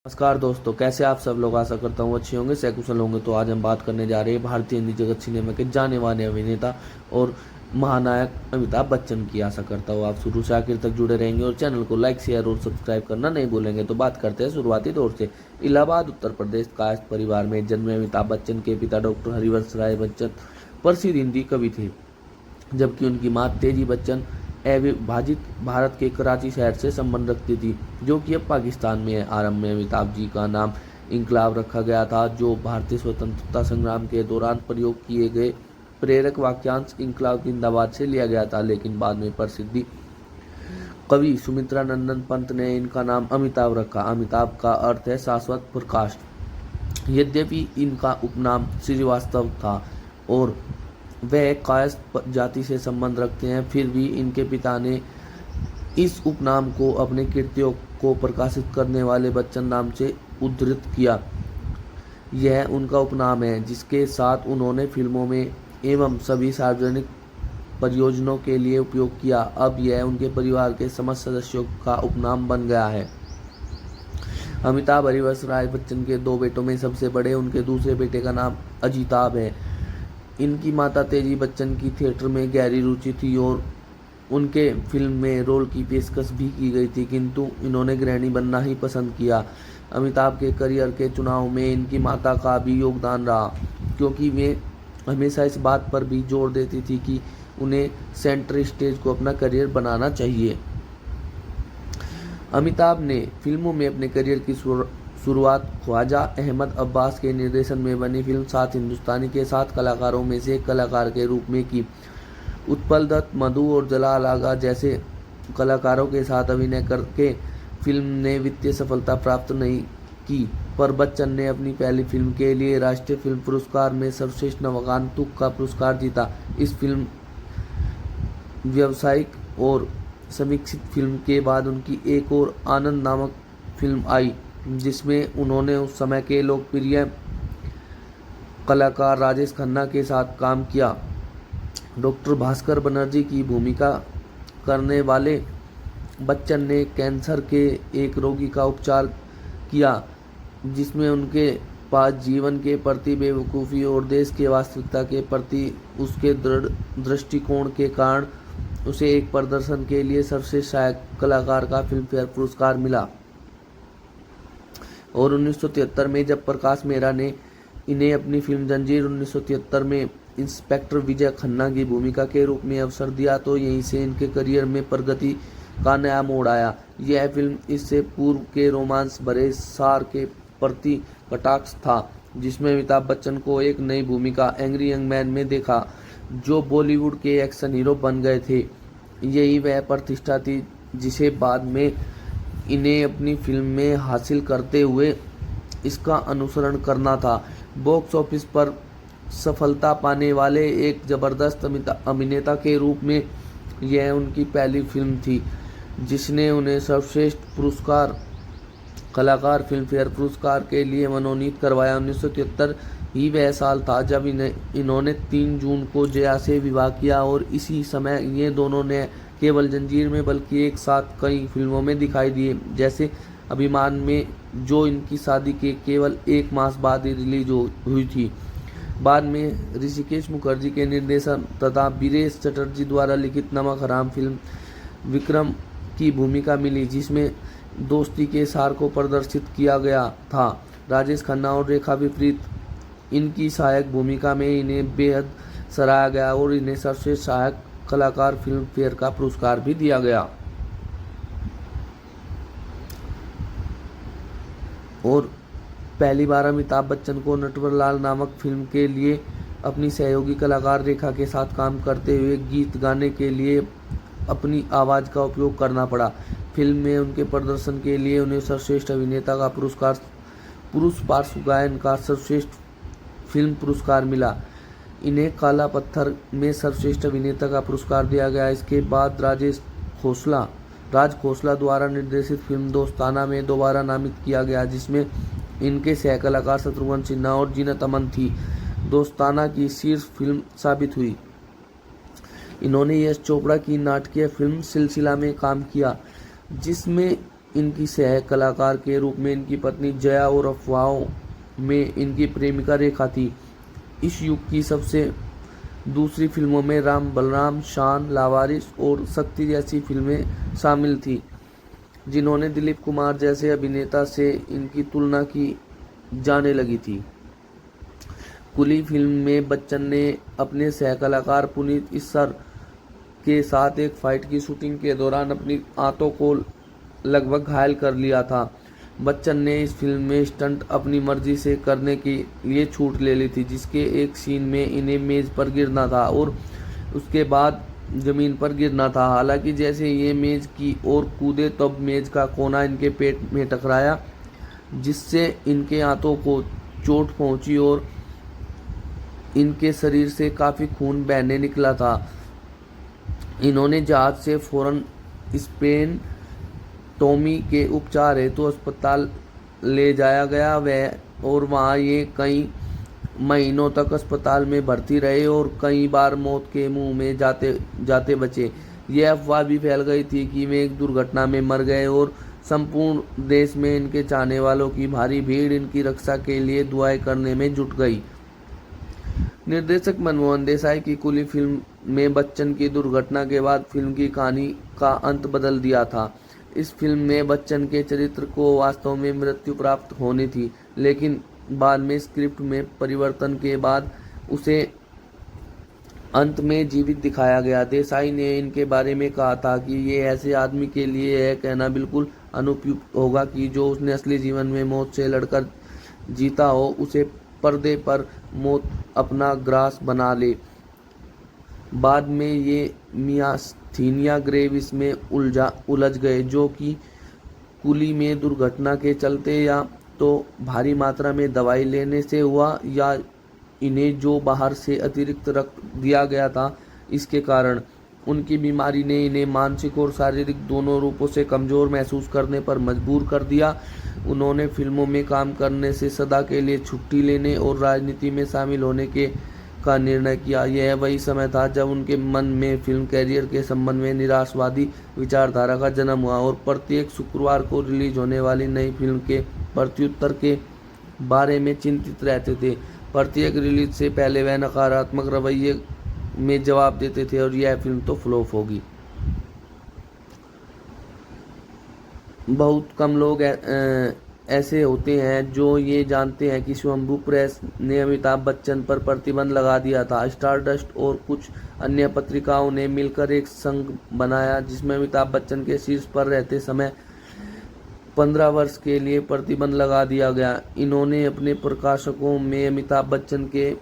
नमस्कार दोस्तों, कैसे आप सब लोग। आशा करता हूँ अच्छे होंगे, सकुशल होंगे। तो आज हम बात करने जा रहे हैं भारतीय हिंदी जगत सिनेमा के जाने माने अभिनेता और महानायक अमिताभ बच्चन की। आशा करता हूँ आप शुरू से आखिर तक जुड़े रहेंगे और चैनल को लाइक शेयर और सब्सक्राइब करना नहीं भूलेंगे। तो बात करते हैं शुरुआती दौर से। इलाहाबाद उत्तर प्रदेश कायस्थ परिवार में जन्मे अमिताभ बच्चन के पिता डॉक्टर हरिवंश राय बच्चन प्रसिद्ध हिंदी कवि थे, जबकि उनकी मां तेजी बच्चन अविभाजित भारत के कराची शहर से संबंध रखती थी, जो कि अब पाकिस्तान में है। आरंभ में अमिताभ जी का नाम इंकलाब रखा गया था, जो भारतीय स्वतंत्रता संग्राम के दौरान प्रयोग किए गए प्रेरक वाक्यांश इंकलाब जिंदाबाद से लिया गया था। लेकिन बाद में प्रसिद्धि कवि सुमित्रा नंदन पंत ने इनका नाम अमिताभ रखा। अमिताभ का अर्थ है शाश्वत प्रकाश। यद्यपि इनका उपनाम श्रीवास्तव था और वह कायस्थ जाति से संबंध रखते हैं, फिर भी इनके पिता ने इस उपनाम को अपने कृतियों को प्रकाशित करने वाले बच्चन नाम से उद्धृत किया। यह उनका उपनाम है जिसके साथ उन्होंने फिल्मों में एवं सभी सार्वजनिक परियोजनाओं के लिए उपयोग किया। अब यह उनके परिवार के समस्त सदस्यों का उपनाम बन गया है। अमिताभ हरिवंश राय बच्चन के दो बेटों में सबसे बड़े। उनके दूसरे बेटे का नाम अजिताभ है। इनकी माता तेजी बच्चन की थिएटर में गहरी रुचि थी और उनके फिल्म में रोल की पेशकश भी की गई थी, किंतु इन्होंने गृहिणी बनना ही पसंद किया। अमिताभ के करियर के चुनाव में इनकी माता का भी योगदान रहा, क्योंकि वे हमेशा इस बात पर भी जोर देती थी कि उन्हें सेंटर स्टेज को अपना करियर बनाना चाहिए। अमिताभ ने फिल्मों में अपने करियर की शुरुआत ख्वाजा अहमद अब्बास के निर्देशन में बनी फिल्म सात हिंदुस्तानी के 7 कलाकारों में से एक कलाकार के रूप में की। उत्पल दत्त, मधु और जलाल आगा जैसे कलाकारों के साथ अभिनय करके फिल्म ने वित्तीय सफलता प्राप्त नहीं की, पर बच्चन ने अपनी पहली फिल्म के लिए राष्ट्रीय फिल्म पुरस्कार में सर्वश्रेष्ठ नवागंतुक का पुरस्कार जीता। इस फिल्म व्यावसायिक और समीक्षित फिल्म के बाद उनकी एक और आनंद नामक फिल्म आई, जिसमें उन्होंने उस समय के लोकप्रिय कलाकार राजेश खन्ना के साथ काम किया। डॉक्टर भास्कर बनर्जी की भूमिका करने वाले बच्चन ने कैंसर के एक रोगी का उपचार किया, जिसमें उनके पास जीवन के प्रति बेवकूफ़ी और देश के वास्तविकता के प्रति उसके दृढ़ दृष्टिकोण के कारण उसे एक प्रदर्शन के लिए सर्वश्रेष्ठ सहायक कलाकार का फिल्मफेयर पुरस्कार मिला। और 1973 में जब प्रकाश मेहरा ने इन्हें अपनी फिल्म जंजीर 1973 में इंस्पेक्टर विजय खन्ना की भूमिका के रूप में अवसर दिया, तो यहीं से इनके करियर में प्रगति का नया मोड़ आया। यह फिल्म इससे पूर्व के रोमांस भरे सार के प्रति कटाक्ष था, जिसमें अमिताभ बच्चन को एक नई भूमिका एंग्री यंग मैन में देखा, जो बॉलीवुड के एक्शन हीरो बन गए थे। यही वह प्रतिष्ठा थी जिसे बाद में इन्हें अपनी फिल्म में हासिल करते हुए इसका अनुसरण करना था। बॉक्स ऑफिस पर सफलता पाने वाले एक जबरदस्त अभिनेता के रूप में यह उनकी पहली फिल्म थी, जिसने उन्हें सर्वश्रेष्ठ पुरस्कार कलाकार फिल्मफेयर पुरस्कार के लिए मनोनीत करवाया। 1973 ही वह साल था जब इन्होंने 3 जून को जया से विवाह किया और इसी समय ये दोनों ने केवल जंजीर में बल्कि एक साथ कई फिल्मों में दिखाई दिए, जैसे अभिमान में, जो इनकी शादी के केवल 1 मास बाद ही रिलीज हुई थी। बाद में ऋषिकेश मुखर्जी के निर्देशन तथा बीरेश चटर्जी द्वारा लिखित नमक हराम फिल्म विक्रम की भूमिका मिली, जिसमें दोस्ती के सार को प्रदर्शित किया गया था। राजेश खन्ना और रेखा विपरीत इनकी सहायक भूमिका में इन्हें बेहद सराहा गया और इन्हें सर्वश्रेष्ठ सहायक कलाकार फिल्म फेयर का पुरस्कार भी दिया गया। और पहली बार अमिताभ बच्चन को नटवरलाल नामक फिल्म के लिए अपनी सहयोगी कलाकार रेखा के साथ काम करते हुए गीत गाने के लिए अपनी आवाज़ का उपयोग करना पड़ा। फिल्म में उनके प्रदर्शन के लिए उन्हें सर्वश्रेष्ठ अभिनेता का पुरस्कार, पुरुष पार्श्व गायन का सर्वश्रेष्ठ फिल्म पुरस्कार मिला। इन्हें काला पत्थर में सर्वश्रेष्ठ अभिनेता का पुरस्कार दिया गया। इसके बाद राज खोसला द्वारा निर्देशित फिल्म दोस्ताना में दोबारा नामित किया गया, जिसमें इनके सह कलाकार शत्रुघ्न सिन्हा और जीनत अमन थी। दोस्ताना की शीर्ष फिल्म साबित हुई। इन्होंने यश चोपड़ा की नाटकीय फिल्म सिलसिला में काम किया, जिसमें इनकी सह कलाकार के रूप में इनकी पत्नी जया और अफवाहों में इनकी प्रेमिका रेखा थी। इस युग की सबसे दूसरी फिल्मों में राम बलराम, शान, लावारिस और शक्ति जैसी फिल्में शामिल थी, जिन्होंने दिलीप कुमार जैसे अभिनेता से इनकी तुलना की जाने लगी थी। कुली फिल्म में बच्चन ने अपने सह कलाकार पुनीत इस्सर के साथ एक फाइट की शूटिंग के दौरान अपनी आंतों को लगभग घायल कर लिया था। बच्चन ने इस फिल्म में स्टंट अपनी मर्जी से करने के लिए छूट ले ली थी, जिसके एक सीन में इन्हें मेज पर गिरना था और उसके बाद जमीन पर गिरना था। हालांकि जैसे ये मेज की ओर कूदे तब मेज का कोना इनके पेट में टकराया, जिससे इनके हाथों को चोट पहुंची और इनके शरीर से काफ़ी खून बहने निकला था। इन्होंने जहाज से फौरन स्पेन टॉमी के उपचार हेतु अस्पताल ले जाया गया और वहाँ ये कई महीनों तक अस्पताल में भर्ती रहे और कई बार मौत के मुंह में जाते जाते बचे। यह अफवाह भी फैल गई थी कि वे एक दुर्घटना में मर गए और संपूर्ण देश में इनके चाहने वालों की भारी भीड़ इनकी रक्षा के लिए दुआएं करने में जुट गई। निर्देशक मनमोहन देसाई की कुली फिल्म में बच्चन की दुर्घटना के बाद फिल्म की कहानी का अंत बदल दिया था। इस फिल्म में बच्चन के चरित्र को वास्तव में मृत्यु प्राप्त होनी थी, लेकिन बाद में स्क्रिप्ट में परिवर्तन के बाद उसे अंत में जीवित दिखाया गया। देसाई ने इनके बारे में कहा था कि ये ऐसे आदमी के लिए यह कहना बिल्कुल अनुपयुक्त होगा कि जो उसने असली जीवन में मौत से लड़कर जीता हो, उसे पर्दे पर मौत अपना ग्रास बना ले। बाद में ये मियास्थीनिया ग्रेव इसमें उलझ गए, जो कि कुली में दुर्घटना के चलते या तो भारी मात्रा में दवाई लेने से हुआ या इन्हें जो बाहर से अतिरिक्त रक्त दिया गया था इसके कारण। उनकी बीमारी ने इन्हें मानसिक और शारीरिक दोनों रूपों से कमज़ोर महसूस करने पर मजबूर कर दिया। उन्होंने फिल्मों में काम करने से सदा के लिए छुट्टी लेने और राजनीति में शामिल होने का निर्णय किया। यह वही समय था जब उनके मन में फिल्म कैरियर के संबंध में निराशावादी विचारधारा का जन्म हुआ और प्रत्येक शुक्रवार को रिलीज होने वाली नई फिल्म के प्रत्युत्तर के बारे में चिंतित रहते थे। प्रत्येक रिलीज से पहले वह नकारात्मक रवैये में जवाब देते थे और यह फिल्म तो फ्लॉप होगी। बहुत कम लोग ऐसे होते हैं जो ये जानते हैं कि स्वयंभू प्रेस ने अमिताभ बच्चन पर प्रतिबंध लगा दिया था। स्टारडस्ट और कुछ अन्य पत्रिकाओं ने मिलकर एक संघ बनाया जिसमें अमिताभ बच्चन के शीर्ष पर रहते समय 15 वर्ष के लिए प्रतिबंध लगा दिया गया। इन्होंने अपने प्रकाशकों में अमिताभ बच्चन के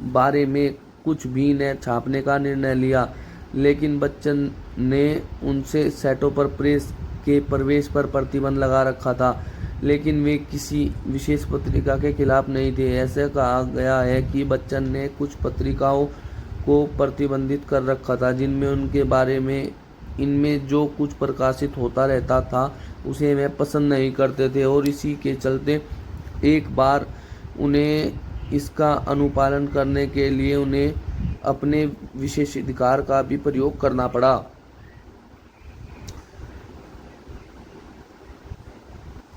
बारे में कुछ भी न छापने का निर्णय लिया, लेकिन बच्चन ने उनसे सेटों पर प्रेस के प्रवेश पर प्रतिबंध लगा रखा था, लेकिन वे किसी विशेष पत्रिका के खिलाफ नहीं थे। ऐसा कहा गया है कि बच्चन ने कुछ पत्रिकाओं को प्रतिबंधित कर रखा था जिनमें उनके बारे में इनमें जो कुछ प्रकाशित होता रहता था उसे वे पसंद नहीं करते थे और इसी के चलते एक बार उन्हें इसका अनुपालन करने के लिए उन्हें अपने विशेषाधिकार का भी प्रयोग करना पड़ा।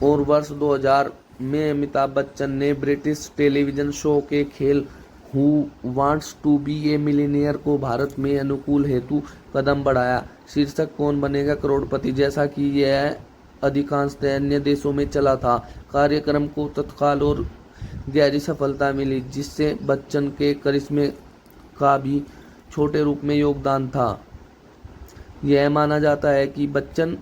और वर्ष 2000 में अमिताभ बच्चन ने ब्रिटिश टेलीविजन शो के खेल who wants to be a millionaire को भारत में अनुकूल हेतु कदम बढ़ाया। शीर्षक कौन बनेगा करोड़पति जैसा कि यह अधिकांशतः अन्य देशों में चला था। कार्यक्रम को तत्काल और गहरी सफलता मिली, जिससे बच्चन के करिश्मे का भी छोटे रूप में योगदान था। यह माना जाता है कि बच्चन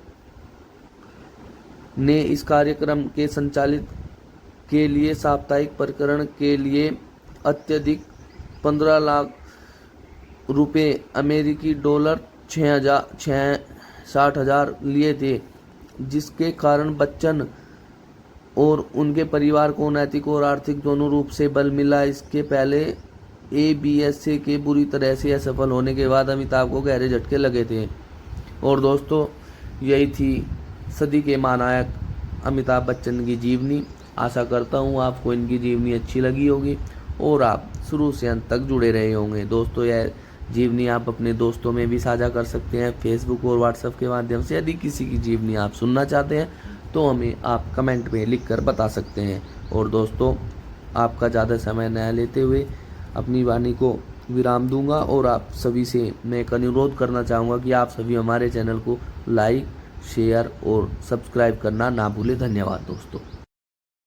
ने इस कार्यक्रम के संचालित के लिए साप्ताहिक प्रकरण के लिए अत्यधिक 15 लाख रुपए अमेरिकी डॉलर 60,000 लिए थे, जिसके कारण बच्चन और उनके परिवार को नैतिक और आर्थिक दोनों रूप से बल मिला। इसके पहले ABS के बुरी तरह से असफल होने के बाद अमिताभ को गहरे झटके लगे थे। और दोस्तों, यही थी सदी के महानायक अमिताभ बच्चन की जीवनी। आशा करता हूँ आपको इनकी जीवनी अच्छी लगी होगी और आप शुरू से अंत तक जुड़े रहे होंगे। दोस्तों, यह जीवनी आप अपने दोस्तों में भी साझा कर सकते हैं फेसबुक और व्हाट्सएप के माध्यम से। यदि किसी की जीवनी आप सुनना चाहते हैं तो हमें आप कमेंट में लिख कर बता सकते हैं। और दोस्तों, आपका ज़्यादा समय न लेते हुए अपनी वाणी को विराम दूंगा और आप सभी से मैं एक अनुरोध करना चाहूँगा कि आप सभी हमारे चैनल को लाइक, शेयर और सब्सक्राइब करना ना भूलें। धन्यवाद दोस्तों।